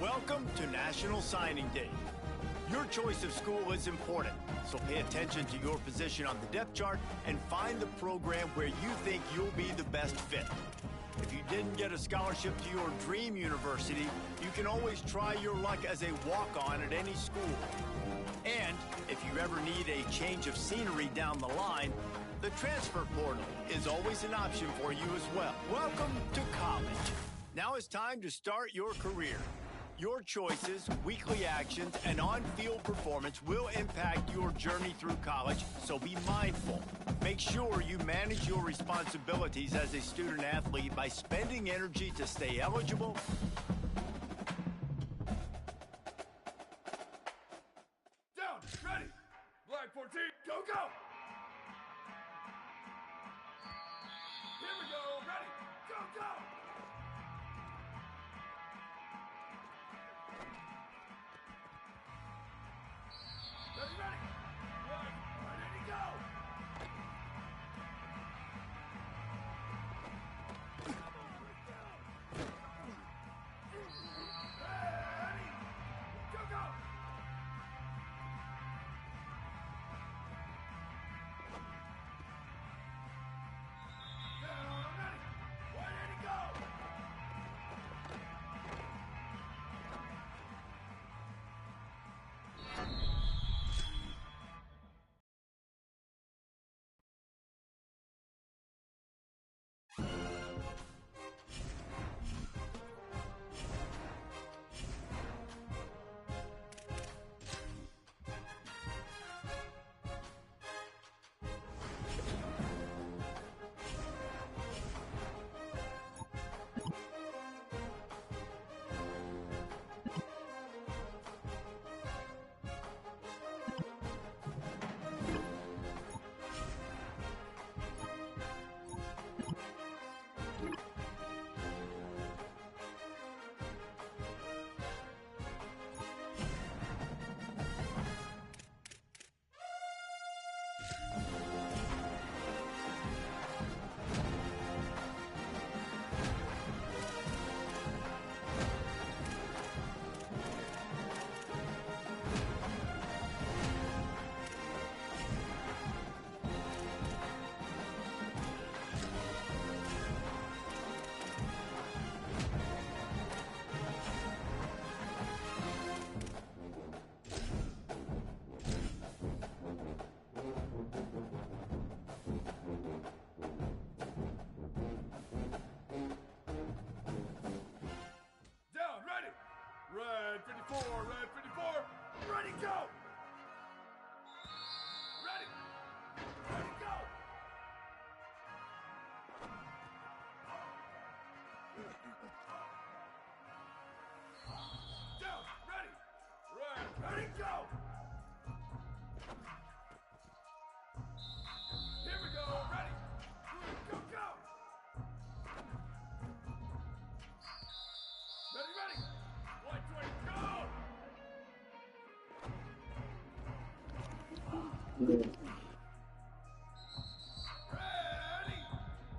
Welcome to National Signing Day. Your choice of school is important, so pay attention to your position on the depth chart and find the program where you think you'll be the best fit. If you didn't get a scholarship to your dream university, you can always try your luck as a walk-on at any school. And if you ever need a change of scenery down the line, the transfer portal is always an option for you as well. Welcome to college. Now it's time to start your career. Your choices, weekly actions, and on-field performance will impact your journey through college, so be mindful. Make sure you manage your responsibilities as a student-athlete by spending energy to stay eligible. Down, ready, Black 14, go, go! Here we go, ready, go, go! Ready, ready, ready to go! Ready, go, go! Down, ready, ready to go! Down, ready! Red 54, red 54, ready, go! Ready! Ready, go! Down, ready! Red, ready, go! Here we go, ready! Blue, go, go! Ready, ready! White 20, go! Ready!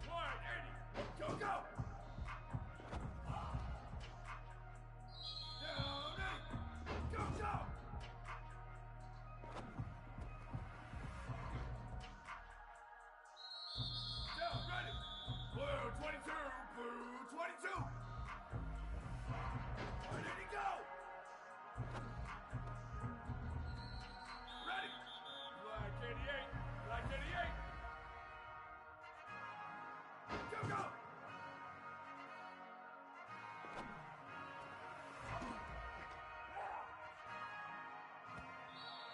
White 80, go, go! Down 80, go, go! Down, ready! Blue 22, blue 22! Ready to go! Ready! Black 88, black 88! Go, go!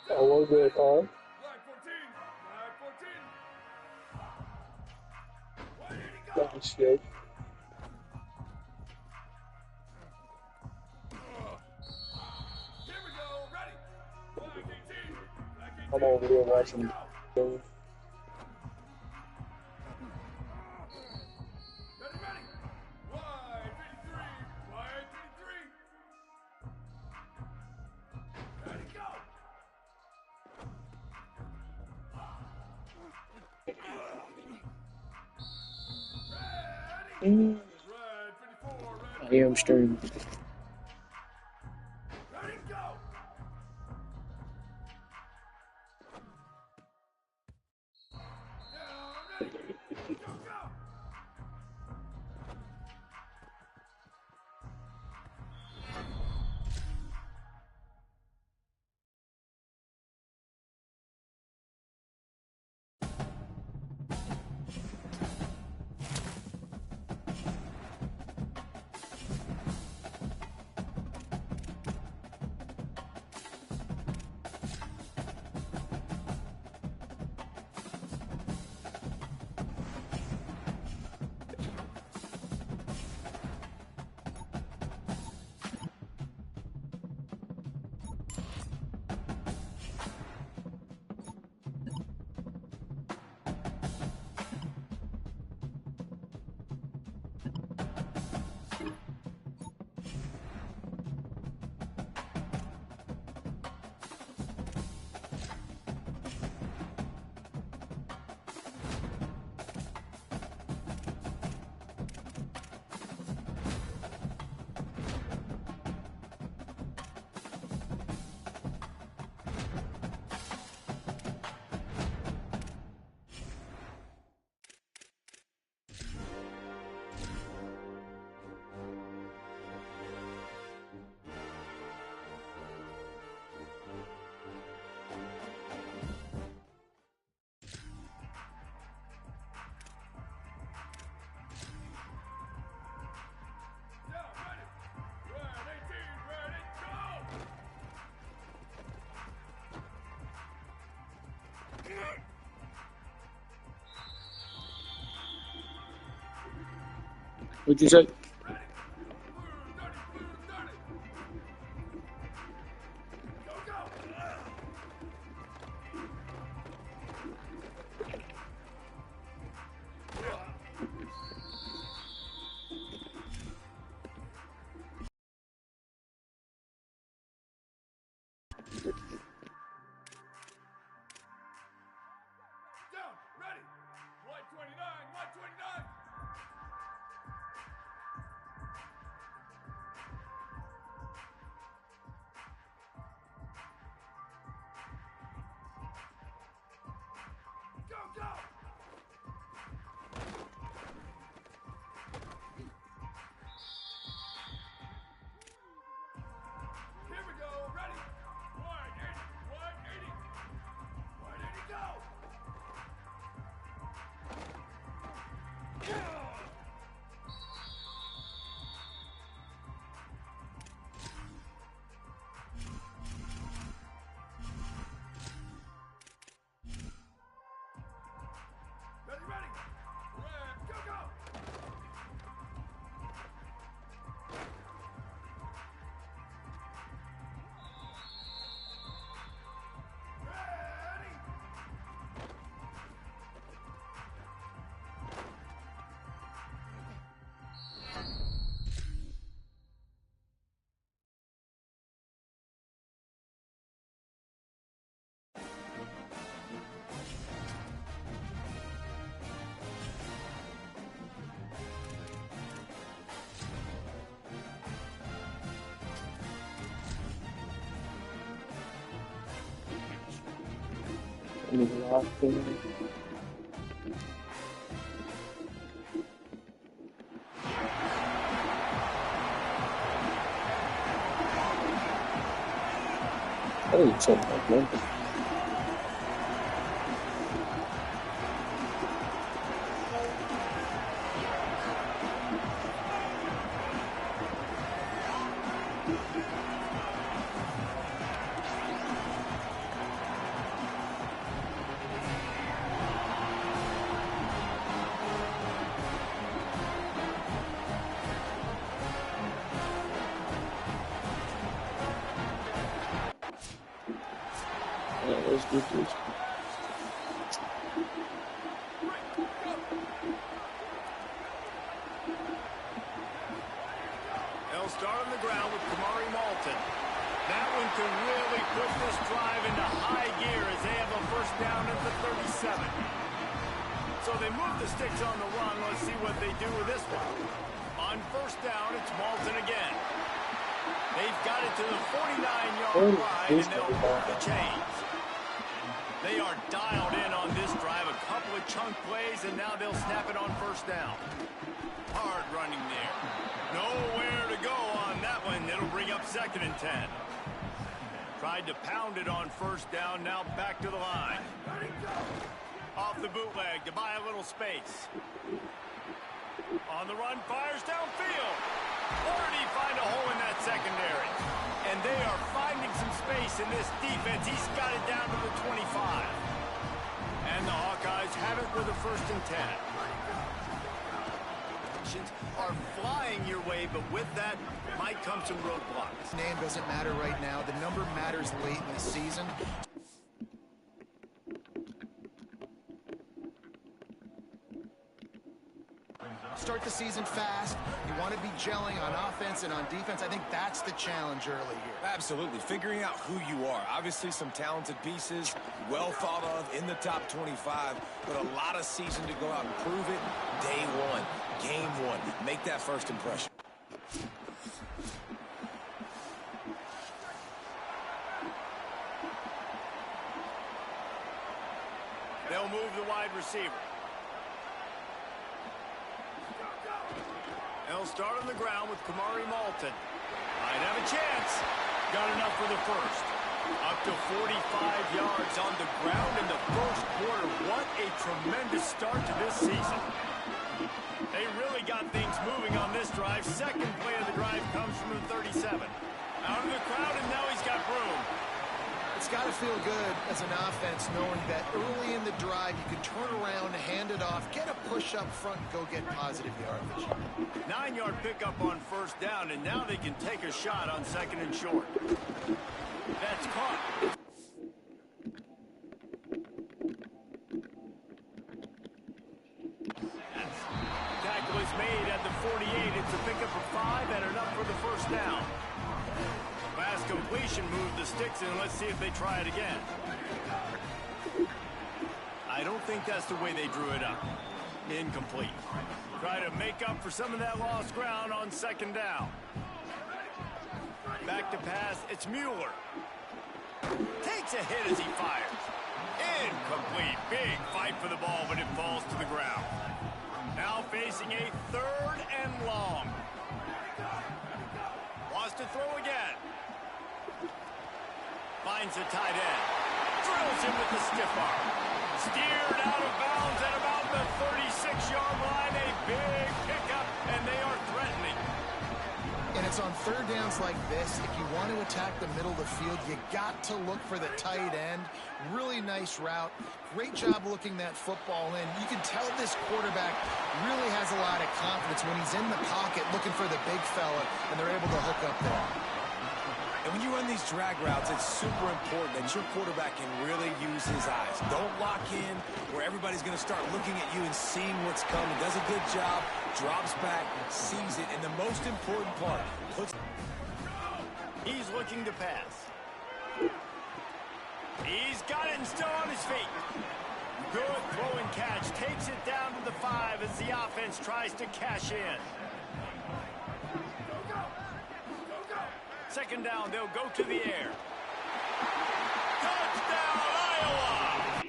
Hello there, Carl. Black 14, black 14! Ready to go! That's good. Here we go, ready! Black 18, black 18! I'm over here watching. Ready, ready! White 53, white 53! Ready, go! Ready! Mm, Red 54, red I am streaming. What'd you say? Down, ready. 129, 129. Go, go. Here we go, ready. 180, 180. 180, go. Ready, ready. Red, go, go. Ready. Any last thing? Oh, it's something like that. Yeah, let's do this. They'll start on the ground with Kamari Malton. That one can really put this drive into high gear as they have a first down at the 37. So they move the sticks on the run. Let's see what they do with this one. On first down, it's Malton again. They've got it to the 49-yard line, and they'll move the chains. They are dialed in on this drive. A couple of chunk plays, and now they'll snap it on first down. Hard running there. Nowhere to go on that one. It'll bring up 2nd and 10. Tried to pound it on first down. Now back to the line. Off the bootleg to buy a little space. On the run, fires downfield. Or did he find a hole in that secondary? And they are finding some space in this defense. He's got it down to the 25. And the Hawkeyes have it with a 1st and 10. Are flying your way, but with that might come some roadblocks. Name doesn't matter right now. The number matters late in the season. Start the season fast. You want to be gelling on offense and on defense. I think that's the challenge early here. Absolutely. Figuring out who you are. Obviously some talented pieces, well thought of in the top 25, but a lot of season to go out and prove it. Day one, game one. Make that first impression. They'll move the wide receiver. They'll start on the ground with Kamari Malton. Might have a chance. Got enough for the first. Up to 45 yards on the ground in the first quarter. What a tremendous start to this season. They really got things moving on this drive. Second play of the drive comes from the 37. Out of the crowd, and now he's got room. it's got to feel good as an offense knowing that early in the drive you can turn around, hand it off, get a push up front, and go get positive yardage. 9-yard pickup on first down, and now they can take a shot on second and short. That's caught. Tackle is made at the 48. It's a pickup of 5 and enough for the first down. Pass completion moved the sticks in. Let's see if they try it again. I don't think that's the way they drew it up. Incomplete. Try to make up for some of that lost ground on second down. Back to pass. It's Mueller. Takes a hit as he fires. Incomplete. Big fight for the ball, but it falls to the ground. Now facing a 3rd and long. Wants to throw again. Finds a tight end. Drills him with the stiff arm. Steered out of bounds at about the 36-yard line. A big pickup, and they are threatening. And it's on third downs like this. If you want to attack the middle of the field, you got to look for the tight end. Really nice route. Great job looking that football in. You can tell this quarterback really has a lot of confidence when he's in the pocket looking for the big fella, and they're able to hook up there. And when you run these drag routes, it's super important that your quarterback can really use his eyes. Don't lock in where everybody's going to start looking at you and seeing what's coming. Does a good job, drops back, sees it, and the most important part, He's looking to pass. He's got it and still on his feet. Good throw and catch. Takes it down to the 5 as the offense tries to cash in. Second down, they'll go to the air. Touchdown, Iowa!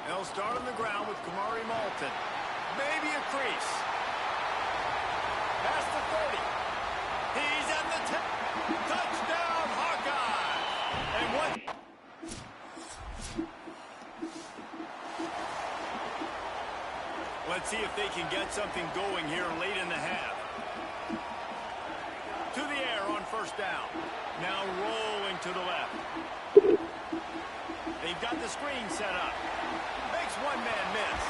They'll start on the ground with Kamari Malton. Maybe a crease. Past the 30. He's at the 10. Touchdown, Hawkeye! And what? Let's see if they can get something going here late in the half. To the air on first down. Now rolling to the left. They've got the screen set up. Makes one man miss.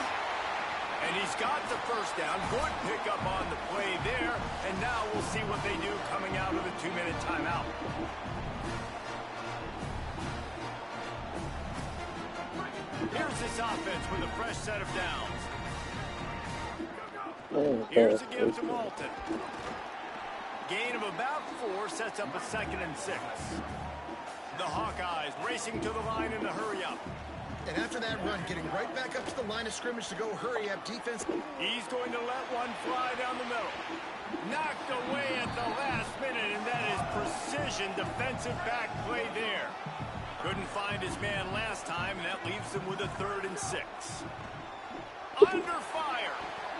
And he's got the first down. Good pickup on the play there. And now we'll see what they do coming out of the 2-minute timeout. Here's this offense with a fresh set of downs. Here's a give to Malton. Gain of about 4 sets up a 2nd and 6. The Hawkeyes racing to the line in a hurry-up. And after that run, getting right back up to the line of scrimmage to go hurry-up defense. He's going to let one fly down the middle. Knocked away at the last minute, and that is precision defensive back play there. Couldn't find his man last time, and that leaves him with a 3rd and 6. Under fire.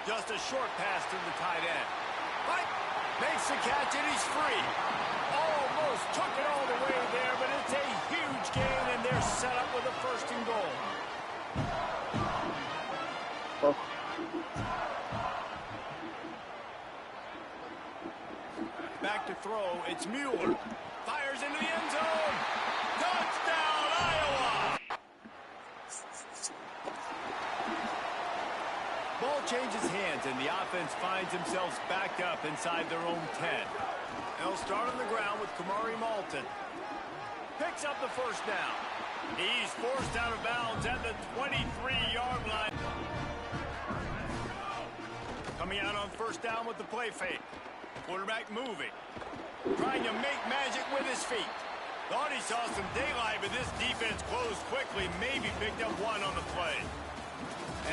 Just a short pass to the tight end. Right. Makes the catch, and he's free. Almost took it all the way there, but it's a huge gain, and they're set up with a 1st and goal. Oh. Back to throw. It's Mueller. Fires into the end zone. Touchdown, Iowa! Ball changes hands, and the offense finds themselves backed up inside their own 10. They'll start on the ground with Kamari Malton. Picks up the first down. He's forced out of bounds at the 23-yard line. Coming out on first down with the play fake. Quarterback moving. Trying to make magic with his feet. Thought he saw some daylight, but this defense closed quickly. Maybe picked up 1 on the play.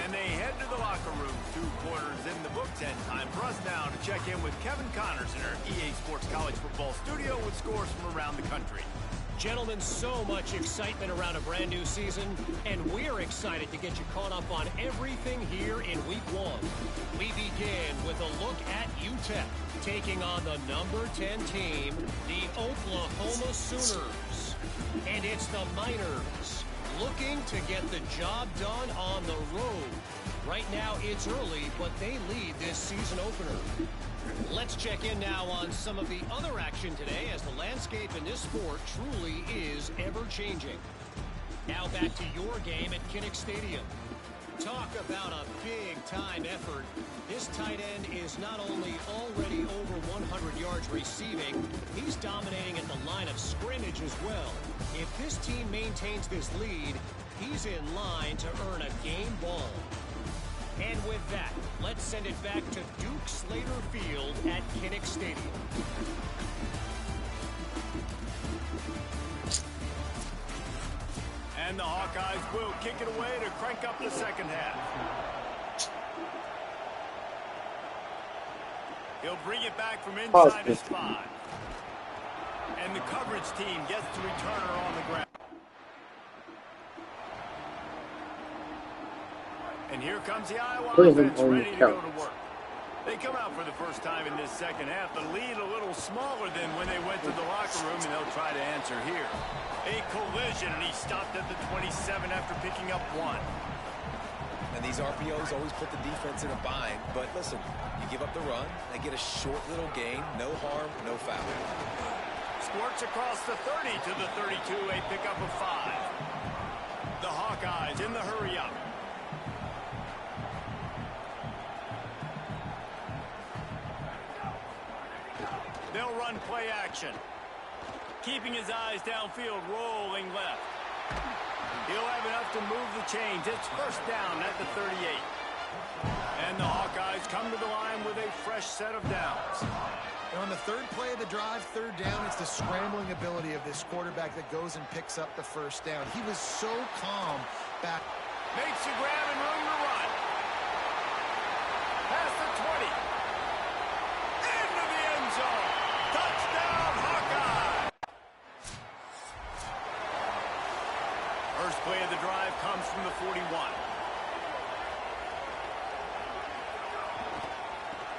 And they head to the locker room. 2 quarters in the books, and time for us now to check in with Kevin Connors in our EA Sports College Football studio with scores from around the country. Gentlemen, so much excitement around a brand new season, and we're excited to get you caught up on everything here in Week 1. We begin with a look at UTEP, taking on the number 10 team, the Oklahoma Sooners. And it's the Miners, looking to get the job done on the road. Right now, it's early, but they lead this season opener. Let's check in now on some of the other action today, as the landscape in this sport truly is ever-changing. Now back to your game at Kinnick Stadium. Talk about a big-time effort. This tight end is not only already over 100 yards receiving, he's dominating at the line of scrimmage as well. If this team maintains this lead, he's in line to earn a game ball. And with that, let's send it back to Duke Slater Field at Kinnick Stadium. And the Hawkeyes will kick it away to crank up the second half. He'll bring it back from inside his 5. And the coverage team gets the returner on the ground. And here comes the Iowa offense ready to go to work. They come out for the first time in this second half. The lead a little smaller than when they went to the locker room, and they'll try to answer here. A collision, and he stopped at the 27 after picking up 1. And these RPOs always put the defense in a bind. But listen, you give up the run, they get a short little gain, no harm, no foul. Squirts across the 30 to the 32, a pickup of 5. The Hawkeyes in the hurry-up. They'll run play action. Keeping his eyes downfield, rolling left. He'll have enough to move the chains. It's first down at the 38. And the Hawkeyes come to the line with a fresh set of downs. And on the third play of the drive, third down, it's the scrambling ability of this quarterback that goes and picks up the first down. He was so calm back. Makes a grab and room to run. Past the 20. Into the end zone. Touchdown, Hawkeye! First play of the drive comes from the 41.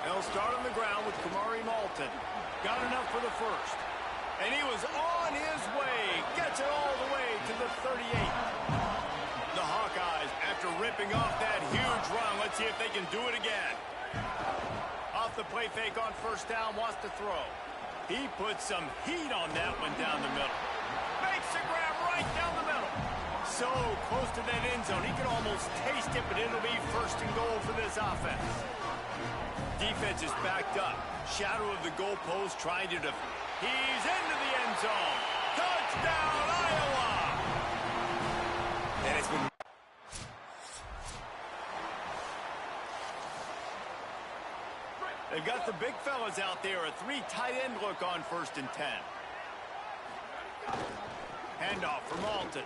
They'll start on the ground with Kamari Malton. Got enough for the first. And he was on his way. Gets it all the way to the 38. The Hawkeyes, after ripping off that huge run, let's see if they can do it again. Off the play fake on first down, wants to throw. He puts some heat on that one down the middle. Makes a grab right down the middle. So close to that end zone, he can almost taste it, but it'll be first and goal for this offense. Defense is backed up. Shadow of the goalpost trying to defend. He's into the end zone. Touchdown, Iowa! And it's been... They've got the big fellas out there. A 3 tight end look on first and 10. Handoff for Malton.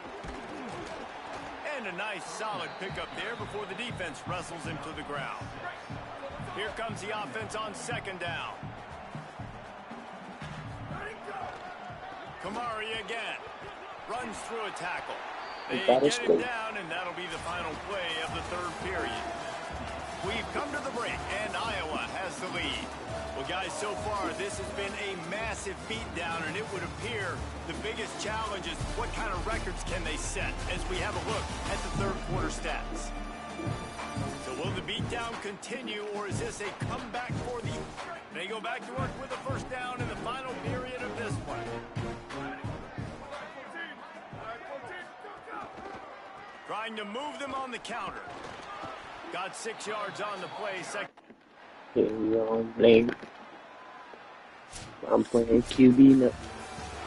And a nice solid pickup there before the defense wrestles him to the ground. Here comes the offense on second down. Kamari again. Runs through a tackle. They get him down, and that'll be the final play of the third period. We've come to the break, and Iowa has the lead. Well, guys, so far, this has been a massive beatdown, and it would appear the biggest challenge is what kind of records can they set as we have a look at the third quarter stats. So will the beatdown continue, or is this a comeback for the... They go back to work with a first down in the final period of this one. Trying to move them on the counter. Got 6 yards on the play. Here we are playing. I'm playing QB now.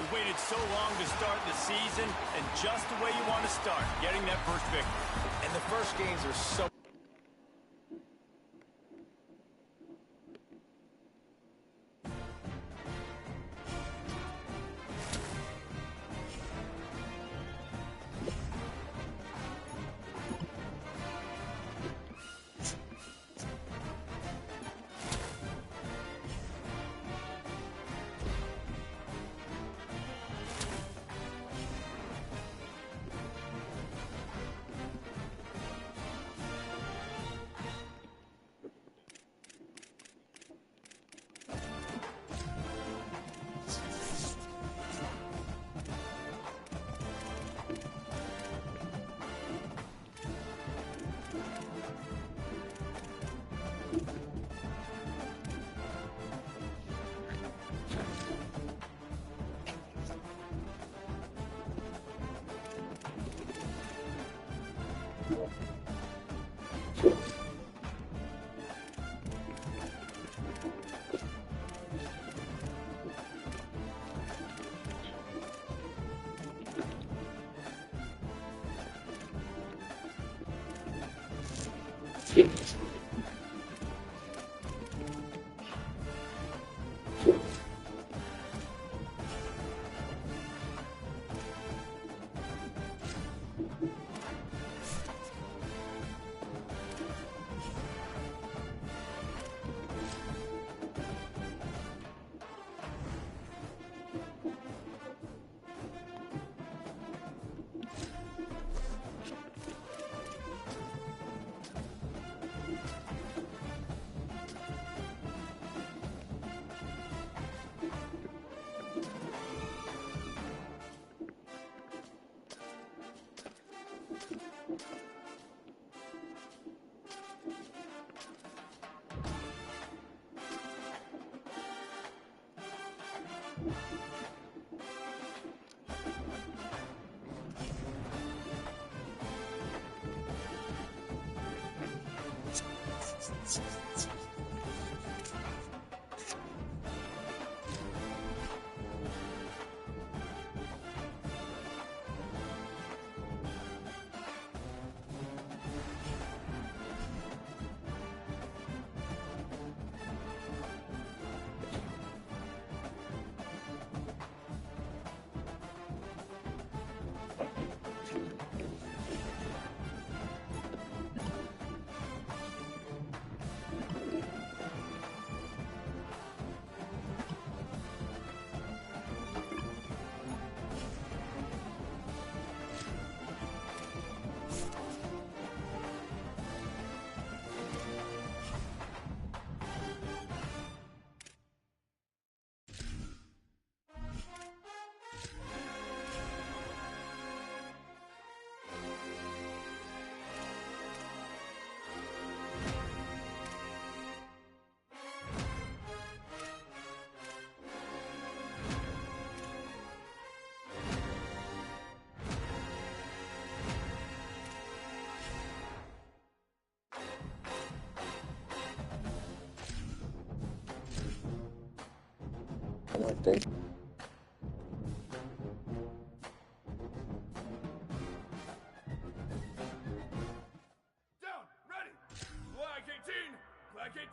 We waited so long to start the season, and just the way you want to start, getting that first victory. And the first games are so...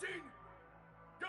14, go!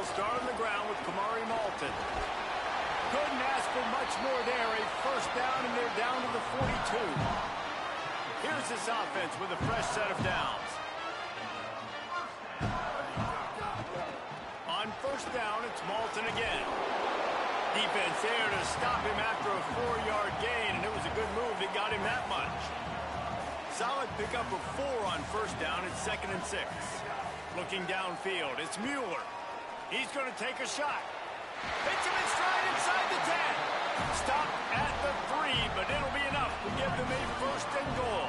Start on the ground with Kamari Malton. Couldn't ask for much more there. A first down, and they're down to the 42. Here's this offense with a fresh set of downs. On first down, it's Malton again. Defense there to stop him after a 4-yard gain, and it was a good move that got him that much. Solid pickup of 4 on first down. It's 2nd and 6. Looking downfield, it's Mueller. He's going to take a shot. Hits him in stride inside the 10. Stop at the 3, but it'll be enough to give them a 1st and goal.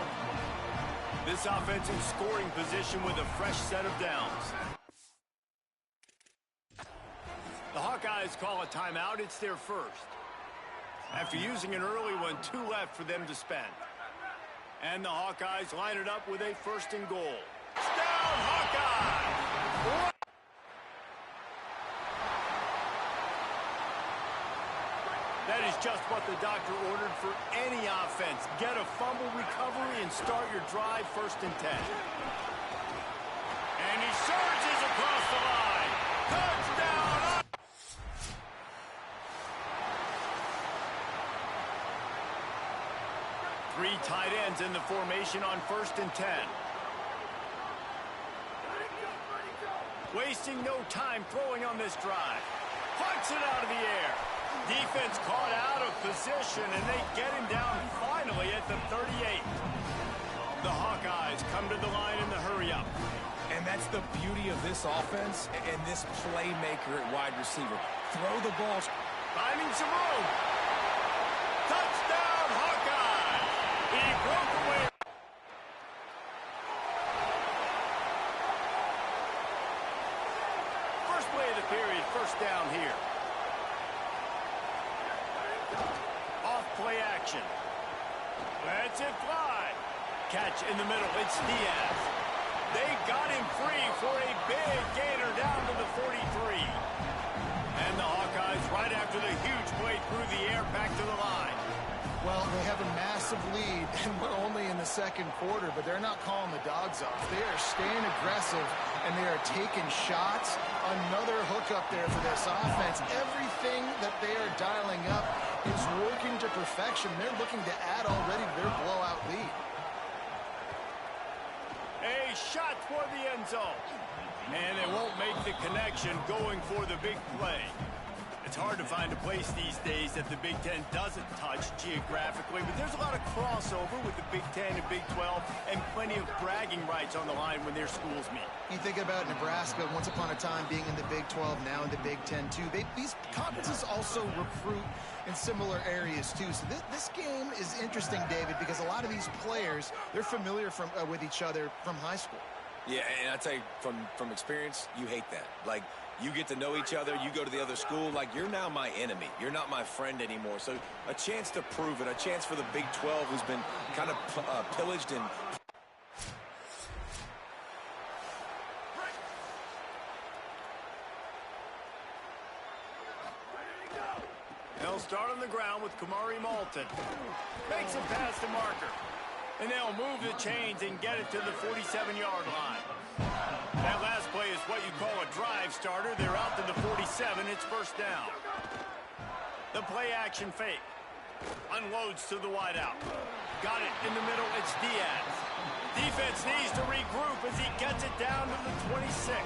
This offense in scoring position with a fresh set of downs. The Hawkeyes call a timeout. It's their first. After using an early one, 2 left for them to spend. And the Hawkeyes line it up with a 1st and goal. Touchdown, Hawkeye! That is just what the doctor ordered for any offense. Get a fumble recovery and start your drive 1st and 10. And he surges across the line. Touchdown! 3 tight ends in the formation on 1st and 10. Wasting no time throwing on this drive. Punts it out of the air. Defense caught out of position, and they get him down finally at the 38. The Hawkeyes come to the line in the hurry-up. And that's the beauty of this offense and this playmaker at wide receiver. Throw the ball. Finding some room. Touchdown, Hawkeye! He broke away. First play of the period, 1st down here. Play action. Lets it fly. Catch in the middle. It's Diaz. They got him free for a big gainer down to the 43. And the Hawkeyes right after the huge play through the air back to the line. Well, they have a massive lead, and we're only in the 2nd quarter, but they're not calling the dogs off. They are staying aggressive, and they are taking shots. Another hookup there for this offense. Everything that they are dialing up is working to perfection. They're looking to add already to their blowout lead. A shot for the end zone. And they won't make the connection going for the big play. It's hard to find a place these days that the Big Ten doesn't touch geographically, but there's a lot of crossover with the Big Ten and Big 12 and plenty of bragging rights on the line when their schools meet. You think about Nebraska, once upon a time being in the Big 12, now in the Big Ten too. These conferences also recruit in similar areas too. So this game is interesting, David, because a lot of these players, they're familiar with each other from high school. Yeah, and I tell you, from experience, you hate that. Like, you get to know each other, you go to the other school, like, you're now my enemy. You're not my friend anymore. So a chance to prove it, a chance for the Big 12, who's been kind of pillaged and... They'll start on the ground with Kamari Malton. Makes it past the marker. And they'll move the chains and get it to the 47-yard line. That last play is what you call a drive starter. They're out to the 47. It's first down. The play action fake. Unloads to the wideout. Got it in the middle. It's Diaz. Defense needs to regroup as he gets it down to the 26.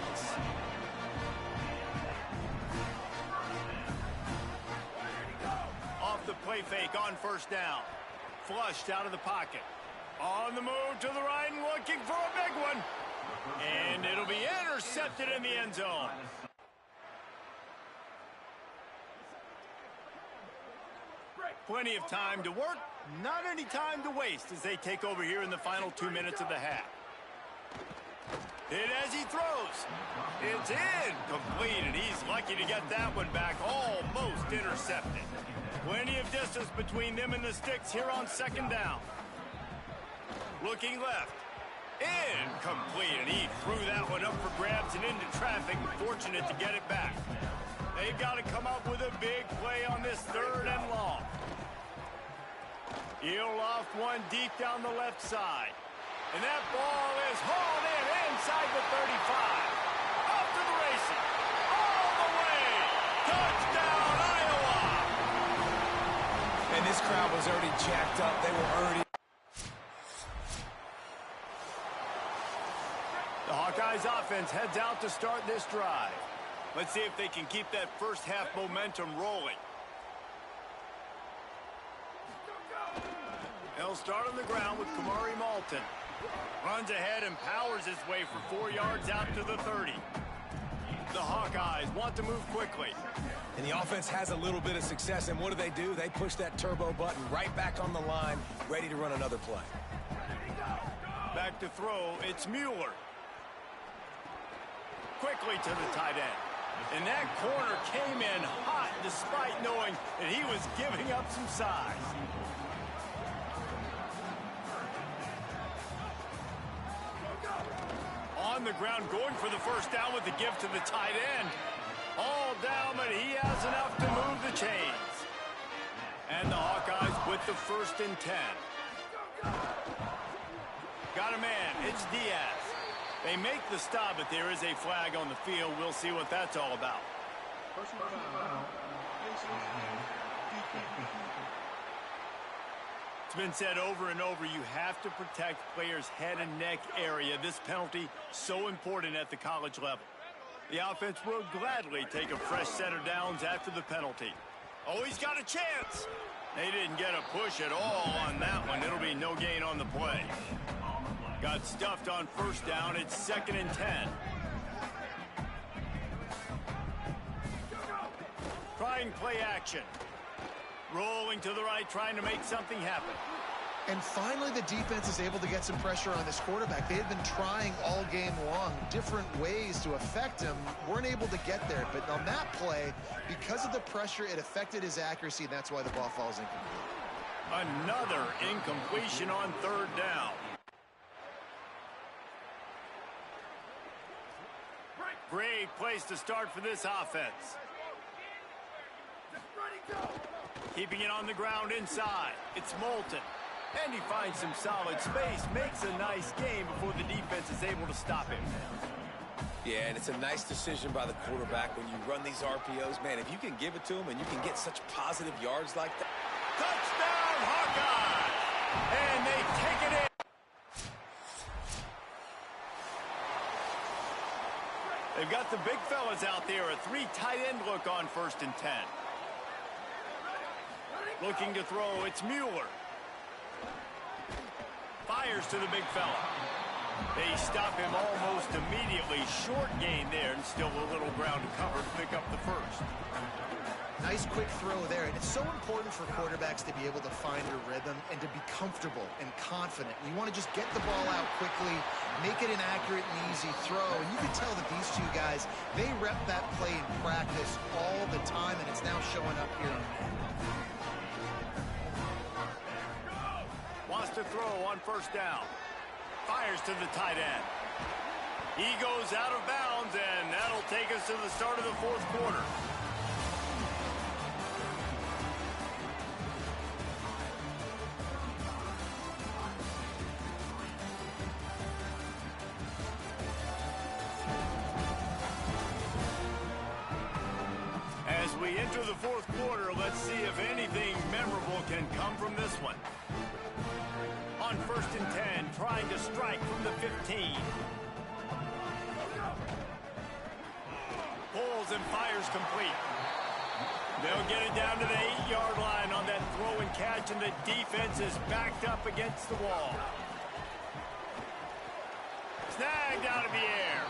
Off the play fake on first down. Flushed out of the pocket. On the move to the right and looking for a big one. And it'll be intercepted in the end zone. Plenty of time to work, not any time to waste as they take over here in the final 2 minutes of the half. Hit as he throws. It's in. Complete, and he's lucky to get that one back. Almost intercepted. Plenty of distance between them and the sticks here on second down. Looking left. Incomplete, and he threw that one up for grabs and into traffic. Fortunate to get it back. They've got to come up with a big play on this third and long. He'll loft one deep down the left side. And that ball is hauled in inside the 35. Off to the races. All the way. Touchdown, Iowa. And this crowd was already jacked up. They were already... The Hawkeyes offense heads out to start this drive. Let's see if they can keep that first half momentum rolling. They'll start on the ground with Kamari Malton. Runs ahead and powers his way for 4 yards out to the 30. The Hawkeyes want to move quickly. And the offense has a little bit of success, and what do? They push that turbo button right back on the line, ready to run another play. Back to throw, it's Mueller. Quickly to the tight end. And that corner came in hot despite knowing that he was giving up some size. On the ground, going for the first down with the give to the tight end. All down, but he has enough to move the chains. And the Hawkeyes with the 1st and 10. Got a man, it's Diaz. They make the stop, but there is a flag on the field. We'll see what that's all about. It's been said over and over, you have to protect players' head and neck area. This penalty so important at the college level. The offense will gladly take a fresh set of downs after the penalty. Oh, he's got a chance. They didn't get a push at all on that one. It'll be no gain on the play. Got stuffed on first down. It's 2nd and 10. Trying play action. Rolling to the right, trying to make something happen. And finally, the defense is able to get some pressure on this quarterback. They had been trying all game long, different ways to affect him. Weren't able to get there. But on that play, because of the pressure, it affected his accuracy, and that's why the ball falls incomplete. Another incompletion on 3rd down. Great place to start for this offense. Keeping it on the ground inside. It's Moulton. And he finds some solid space. Makes a nice game before the defense is able to stop him. Yeah, and it's a nice decision by the quarterback when you run these RPOs. Man, if you can give it to him and you can get such positive yards like that. Touchdown, Hawkeyes! And they take it in. They've got the big fellas out there. A 3 tight end look on 1st and 10. Looking to throw, it's Mueller. Fires to the big fella. They stop him almost immediately. Short gain there, and still a little ground to cover to pick up the first. Nice quick throw there, and it's so important for quarterbacks to be able to find their rhythm and to be comfortable and confident. You want to just get the ball out quickly, make it an accurate and easy throw, and you can tell that these two guys, they rep that play in practice all the time, and it's now showing up here on that. Wants to throw on 1st down. Fires to the tight end. He goes out of bounds, and that'll take us to the start of the 4th quarter. As we enter the 4th quarter, let's see if anything memorable can come from this one. On 1st and 10, trying to strike from the 15. Pulls and fires complete. They'll get it down to the 8-yard line on that throw and catch, and the defense is backed up against the wall. Snagged out of the air.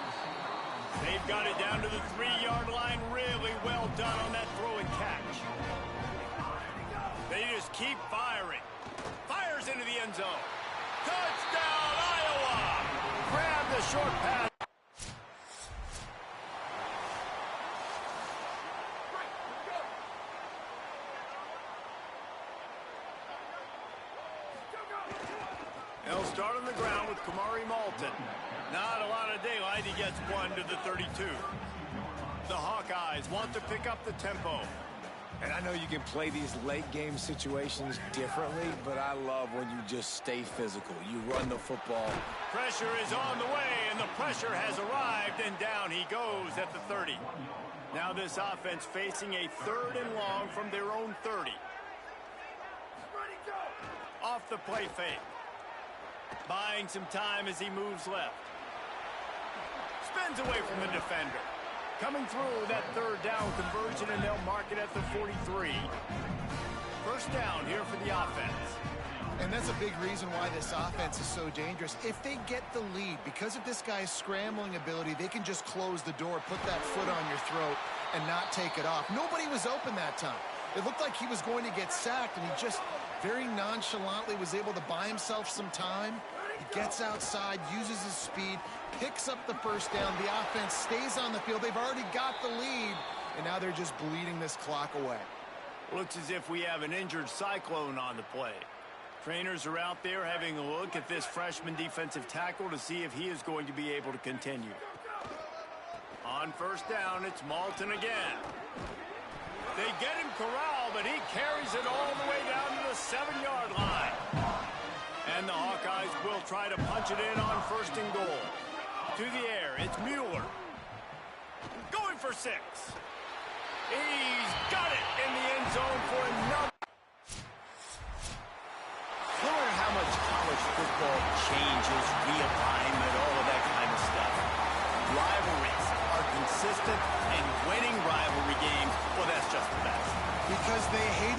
They've got it down to the 3-yard line. Really well done on that throw and catch. They just keep firing. Fires into the end zone. Touchdown, Iowa! Grab the short pass. They'll start on the ground with Kamari Malton. Not a lot of daylight. He gets one to the 32. The Hawkeyes want to pick up the tempo. And I know you can play these late game situations differently, but I love when you just stay physical. You run the football. Pressure is on the way, and the pressure has arrived, and down he goes at the 30. Now this offense facing a 3rd and long from their own 30. Off the play fake. Buying some time as he moves left. Spins away from the defender. Coming through that 3rd down conversion, and they'll mark it at the 43. 1st down here for the offense. And that's a big reason why this offense is so dangerous. If they get the lead, because of this guy's scrambling ability, they can just close the door, put that foot on your throat, and not take it off. Nobody was open that time. It looked like he was going to get sacked, and he just very nonchalantly was able to buy himself some time. He gets outside, uses his speed, picks up the 1st down. The offense stays on the field. They've already got the lead, and now they're just bleeding this clock away. Looks as if we have an injured Cyclone on the play. Trainers are out there having a look at this freshman defensive tackle to see if he is going to be able to continue. On 1st down, it's Malton again. They get him corralled, but he carries it all the way down to the 7-yard line. And the Hawkeyes will try to punch it in on 1st and goal. To the air, it's Mueller. Going for 6. He's got it in the end zone for another. No matter how much college football changes, realignment, all of that kind of stuff, rivalries are consistent, and winning rivalry games, well, that's just the best. Because they hate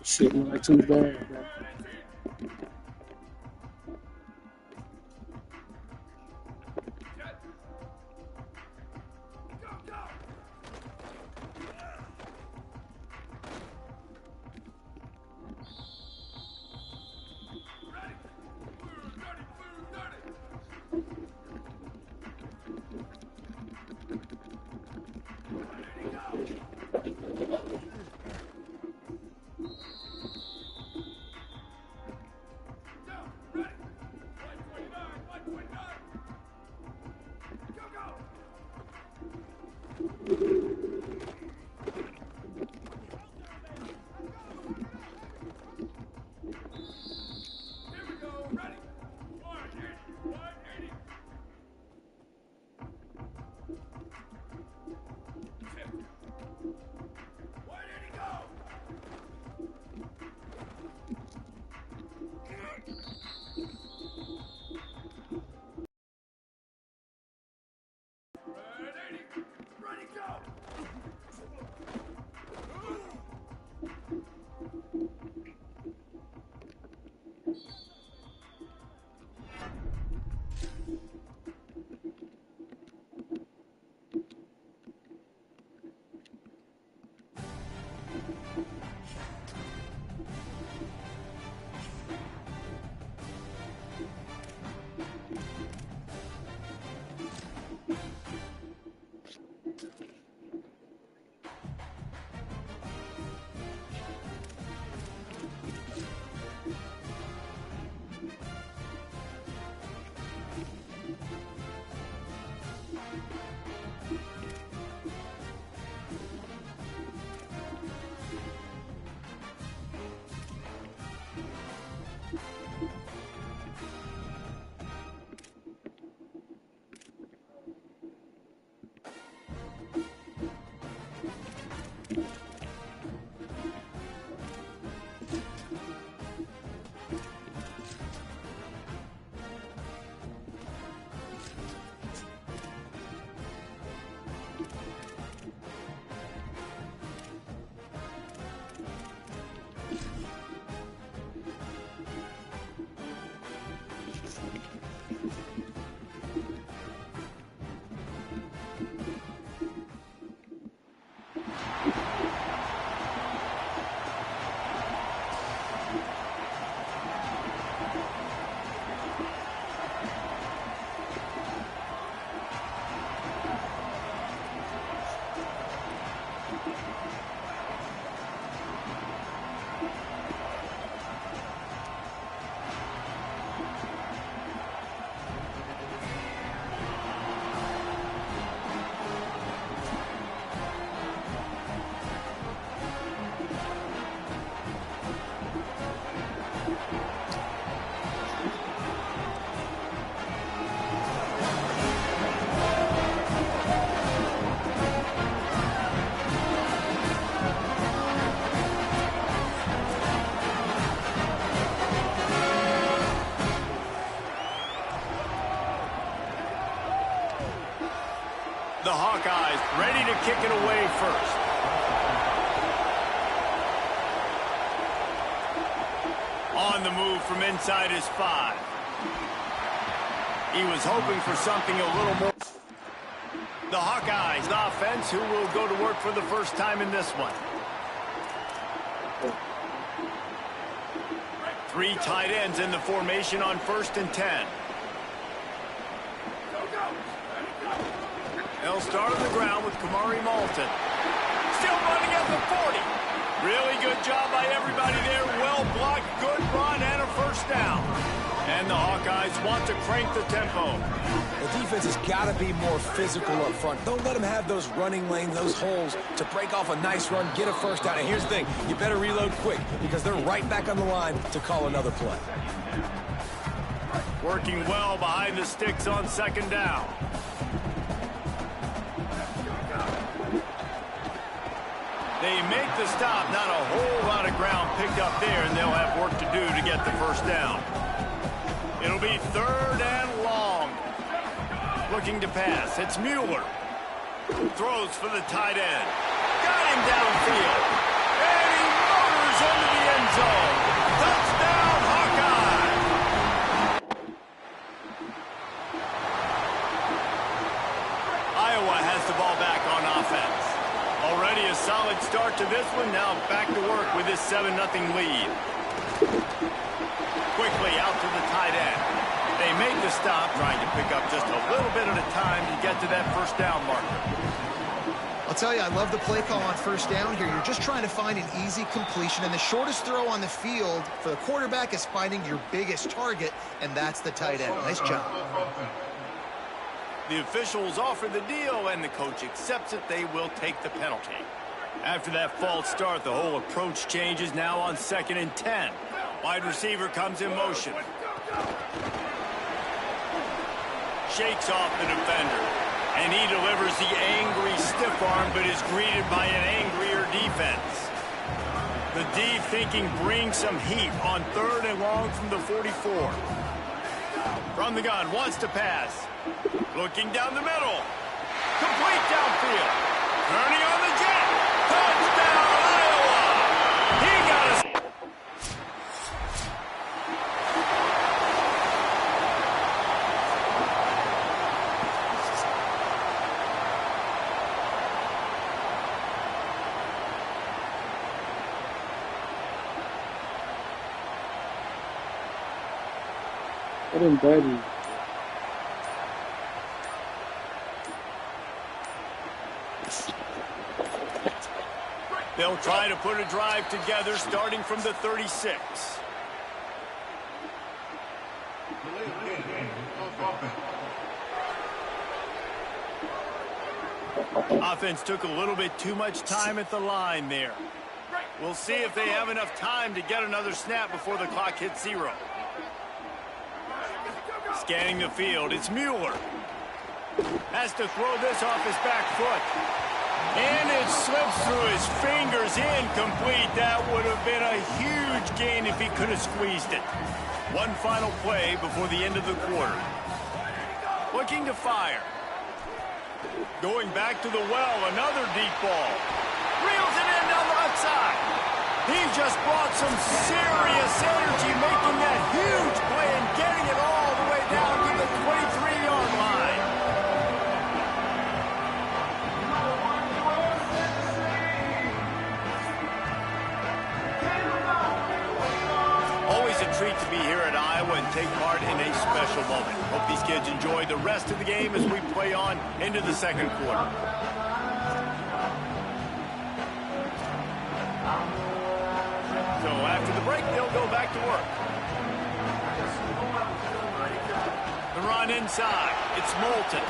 Shit, not too bad, man. The Hawkeyes ready to kick it away first. On the move from inside his 5. He was hoping for something a little more. The Hawkeyes, the offense, who will go to work for the first time in this one. 3 tight ends in the formation on 1st and 10. They'll start on the ground with Kamari Malton. Still running at the 40. Really good job by everybody there. Well blocked, good run, and a first down. And the Hawkeyes want to crank the tempo. The defense has got to be more physical up front. Don't let them have those running lanes, those holes to break off a nice run, get a first down. And here's the thing, you better reload quick because they're right back on the line to call another play. Working well behind the sticks on 2nd down. They make the stop, not a whole lot of ground picked up there, and they'll have work to do to get the first down. It'll be 3rd and long. Looking to pass. It's Mueller. Throws for the tight end. Got him downfield. And he motors into the end zone. Touchdown, Hawkeye! Iowa has the ball back on offense. Already a solid start to this one. Now back to work with this 7-0 lead. Quickly out to the tight end. They make the stop, trying to pick up just a little bit at a time to get to that first down marker. I'll tell you, I love the play call on first down here. You're just trying to find an easy completion, and the shortest throw on the field for the quarterback is finding your biggest target, and that's the tight end. Nice job. The officials offer the deal, and the coach accepts it. They will take the penalty. After that false start, the whole approach changes now on 2nd and 10. Wide receiver comes in motion. Shakes off the defender. And he delivers the angry stiff arm, but is greeted by an angrier defense. The D thinking bring some heat on 3rd and long from the 44. From the gun, wants to pass. Looking down the middle. Complete downfield. Turning on the jet. Touchdown, Iowa! He got us. What in Buddy? They'll try to put a drive together starting from the 36. Offense took a little bit too much time at the line there. We'll see if they have enough time to get another snap before the clock hits 0. Scanning the field, it's Mueller. Has to throw this off his back foot. And it slips through his fingers, incomplete. That would have been a huge gain if he could have squeezed it. One final play before the end of the quarter. Looking to fire. Going back to the well, another deep ball. Reels it in down the left side. He just brought some serious energy, making that huge play and getting it all the way down to the 23-yard line. Always a treat to be here at Iowa and take part in a special moment. Hope these kids enjoy the rest of the game as we play on into the second quarter. So after the break, they'll go back to work. The run inside. It's Moulton.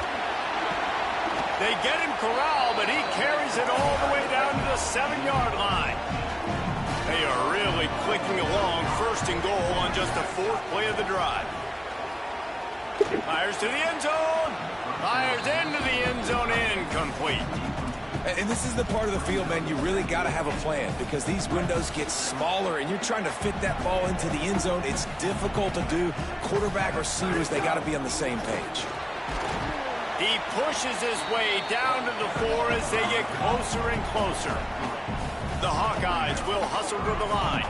They get him corralled, but he carries it all the way down to the 7-yard line. They are really clicking along, 1st and goal on just the 4th play of the drive. Fires to the end zone. Fires into the end zone, incomplete. And this is the part of the field, man, you really got to have a plan because these windows get smaller and you're trying to fit that ball into the end zone. It's difficult to do. Quarterback, receivers, they got to be on the same page. He pushes his way down to the 4 as they get closer and closer. The Hawkeyes will hustle to the line.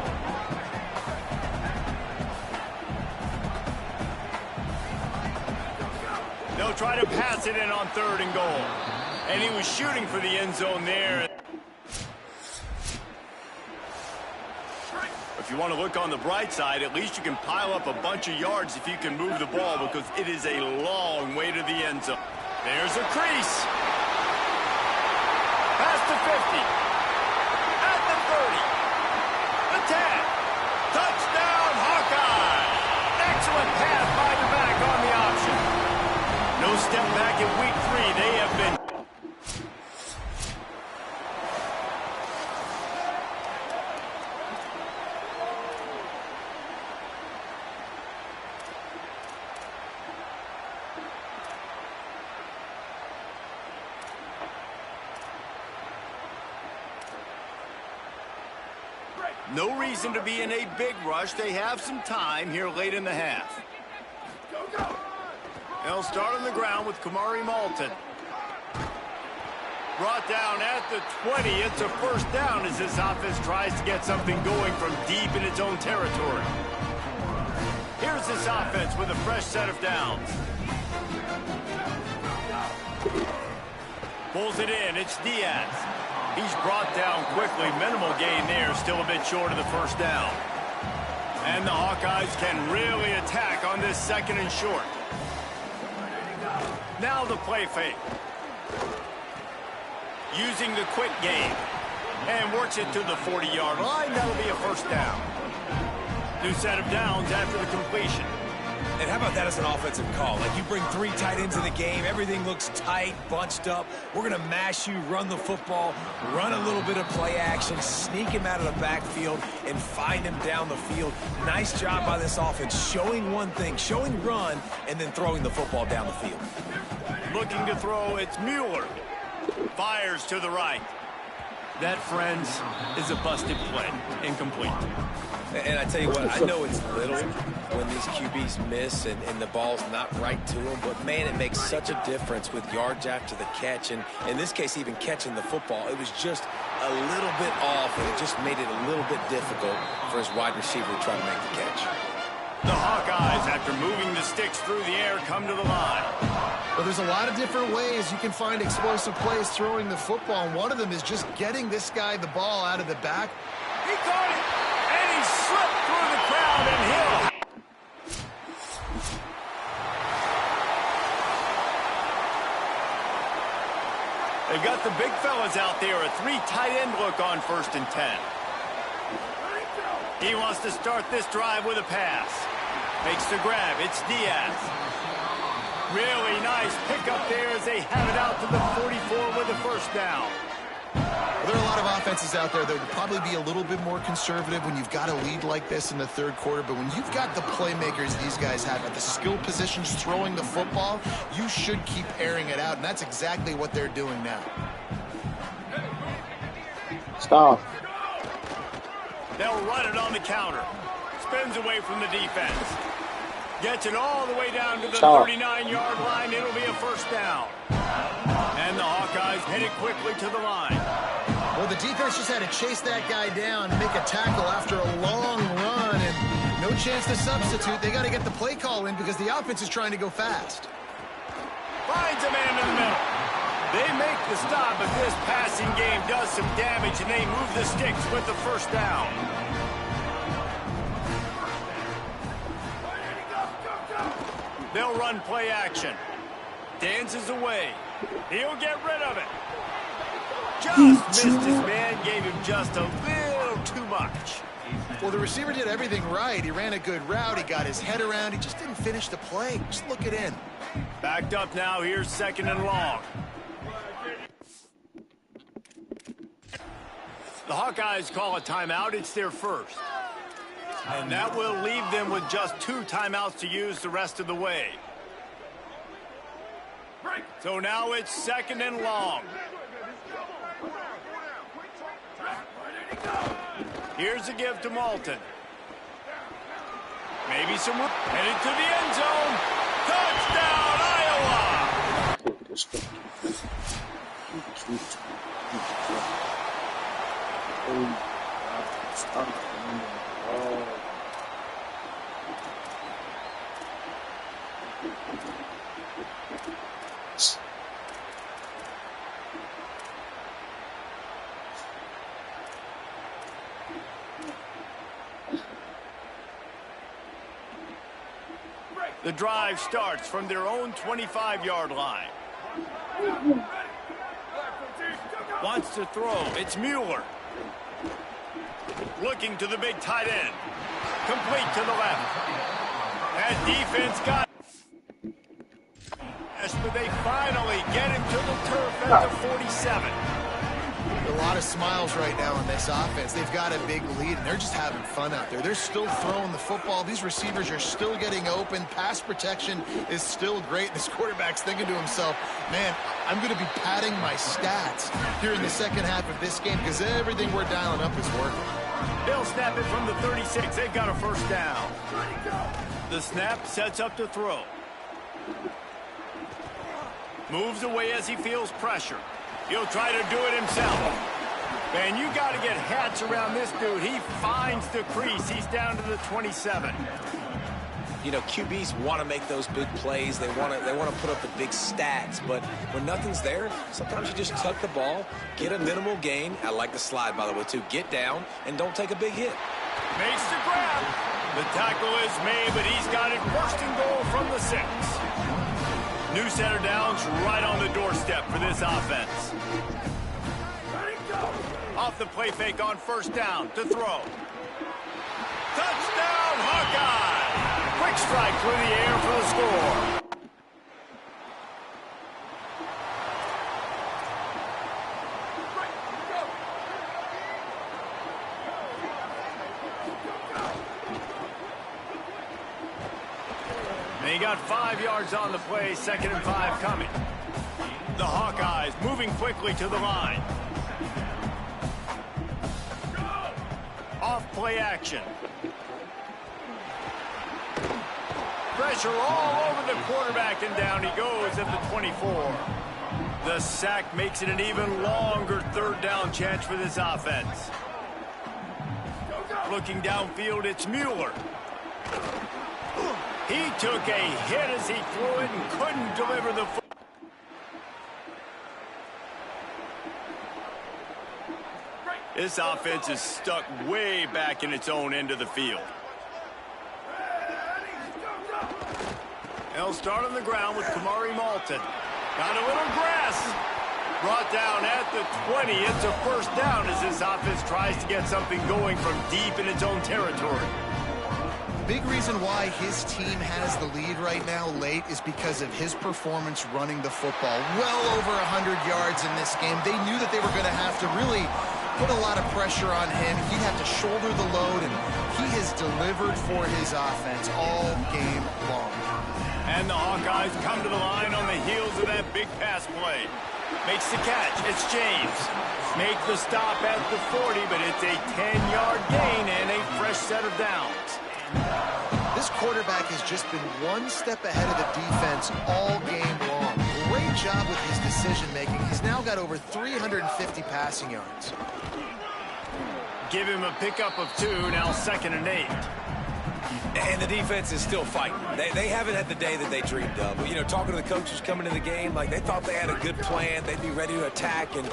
They'll try to pass it in on 3rd and goal. And he was shooting for the end zone there. If you want to look on the bright side, at least you can pile up a bunch of yards if you can move the ball because it is a long way to the end zone. There's a crease. Past the 50. At the 30. The 10. Touchdown, Hawkeye. Excellent pass by the back on the option. No step back in week 3. They have been... No reason to be in a big rush. They have some time here late in the half. They'll start on the ground with Kamari Malton. Brought down at the 20. It's a first down as this offense tries to get something going from deep in its own territory. Here's this offense with a fresh set of downs. Pulls it in. It's Diaz. He's brought down quickly. Minimal gain there. Still a bit short of the first down. And the Hawkeyes can really attack on this second and short. Now the play fake. Using the quick game. And works it to the 40-yard line. That'll be a first down. New set of downs after the completion. And how about that as an offensive call? Like, you bring 3 tight ends in the game, everything looks tight, bunched up. We're going to mash you, run the football, run a little bit of play action, sneak him out of the backfield, and find him down the field. Nice job by this offense, showing one thing, showing run, and then throwing the football down the field. Looking to throw, it's Mueller. Fires to the right. That, friends, is a busted play. Incomplete. And I tell you what, I know it's little when these QBs miss and the ball's not right to them, but, man, it makes such a difference with yards after the catch. And in this case, even catching the football, it was just a little bit off, and it just made it a little bit difficult for his wide receiver to try to make the catch. The Hawkeyes, after moving the sticks through the air, come to the line. Well, there's a lot of different ways you can find explosive plays throwing the football, and one of them is just getting this guy the ball out of the back. He caught it, and he slipped through the crowd, and he'll... They've got the big fellas out there, a 3 tight end look on 1st and 10. He wants to start this drive with a pass. Makes the grab. It's Diaz. Really nice pickup there as they have it out to the 44 with a first down. Well, there are a lot of offenses out there that would probably be a little bit more conservative when you've got a lead like this in the 3rd quarter. But when you've got the playmakers these guys have at the skill positions throwing the football, you should keep airing it out. And that's exactly what they're doing now. Stop. They'll run it on the counter. Spins away from the defense. Gets it all the way down to the 39-yard line. It'll be a first down. And the Hawkeyes headed quickly to the line. Well, the defense just had to chase that guy down and make a tackle after a long run, and no chance to substitute. They got to get the play call in because the offense is trying to go fast. Finds a man in the middle. They make the stop, but this passing game does some damage, and they move the sticks with the first down. They'll run play action. Dances away. He'll get rid of it. Just missed his man, gave him just a little too much. Well, the receiver did everything right. He ran a good route. He got his head around. He just didn't finish the play. Just look it in. Backed up now. Here's 2nd and long. The Hawkeyes call a timeout. It's their first. And that will leave them with just 2 timeouts to use the rest of the way. So now it's 2nd and long. Here's a give to Malton. Maybe some... Headed to the end zone. Touchdown, Iowa! The drive starts from their own 25-yard line. Wants to throw. It's Mueller. Looking to the big tight end. Complete to the left. That defense got... But they finally get him to the turf at the 47. A lot of smiles right now on this offense. They've got a big lead, and they're just having fun out there. They're still throwing the football. These receivers are still getting open. Pass protection is still great. This quarterback's thinking to himself, man, I'm going to be padding my stats here in the second half of this game because everything we're dialing up is working. They'll snap it from the 36. They've got a first down. The snap sets up to throw. Moves away as he feels pressure. He'll try to do it himself. Man, you got to get hats around this dude. He finds the crease. He's down to the 27. You know, QBs want to make those big plays. They want to put up the big stats. But when nothing's there, sometimes you just tuck the ball, get a minimal gain. I like the slide, by the way, too. Get down and don't take a big hit. Makes the grab. The tackle is made, but he's got it first and goal from the 6. New center downs right on the doorstep for this offense. Off the play fake on first down to throw. Touchdown, Hawkeye! Quick strike through the air for the score. And he got 5 yards on the play, 2nd and 5 coming. The Hawkeyes moving quickly to the line. Off play action. Pressure all over the quarterback, and down he goes at the 24. The sack makes it an even longer 3rd down chance for this offense. Looking downfield, it's Mueller. He took a hit as he threw it and couldn't deliver the football. This offense is stuck way back in its own end of the field. They'll start on the ground with Kamari Malton. Got a little grass. Brought down at the 20. It's a first down as this offense tries to get something going from deep in its own territory. Big reason why his team has the lead right now late is because of his performance running the football. Well over 100 yards in this game. They knew that they were going to have to really put a lot of pressure on him. He'd have to shoulder the load, and he has delivered for his offense all game long. And the Hawkeyes come to the line on the heels of that big pass play. Makes the catch. It's James. Make the stop at the 40, but it's a 10-yard gain and a fresh set of downs. This quarterback has just been one step ahead of the defense all game long. Great job with his decision-making. He's now got over 350 passing yards. Give him a pickup of 2, now 2nd and 8. And the defense is still fighting. They haven't had the day that they dreamed of. But, you know, talking to the coaches coming into the game, like they thought they had a good plan. They'd be ready to attack and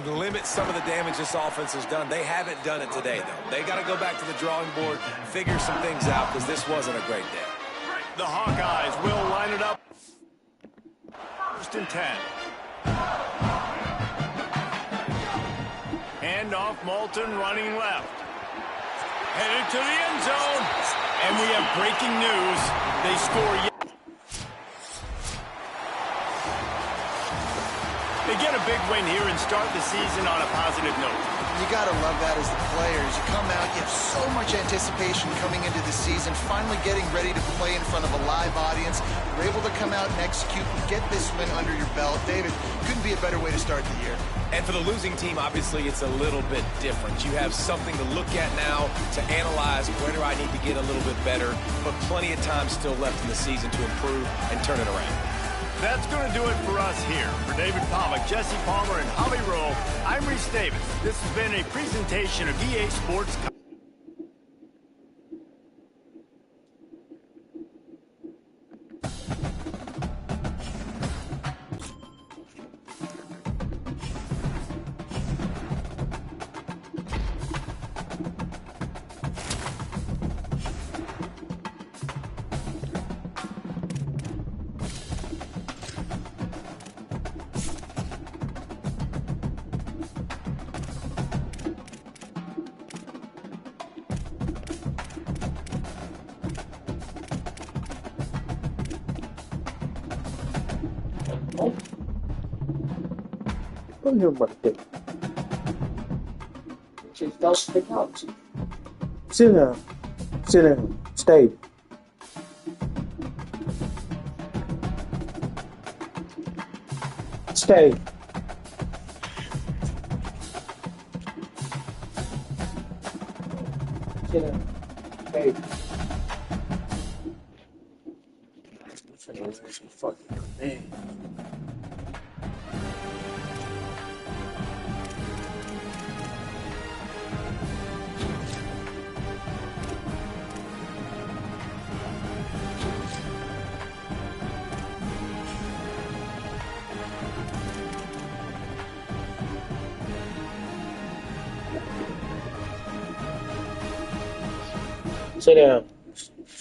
limit some of the damage this offense has done. They haven't done it today, though. They got to go back to the drawing board, figure some things out, because this wasn't a great day. The Hawkeyes will line it up. 1st and 10. Hand off, Malton running left. Headed to the end zone. And we have breaking news. They score yet. They get a big win here and start the season on a positive note. You got to love that as the players. You come out, you have so much anticipation coming into the season, finally getting ready to play in front of a live audience. You're able to come out and execute and get this win under your belt. David, couldn't be a better way to start the year. And for the losing team, obviously, it's a little bit different. You have something to look at now to analyze where do I need to get a little bit better, but plenty of time still left in the season to improve and turn it around. That's going to do it for us here. For David Pollack, Jesse Palmer, and Holly Rowe, I'm Reese Davis. This has been a presentation of EA Sports. Your birthday. She fell to the couch. Sit down. Sit down. Stay. Stay. Sit down. Stay. Fucking man. Sit down.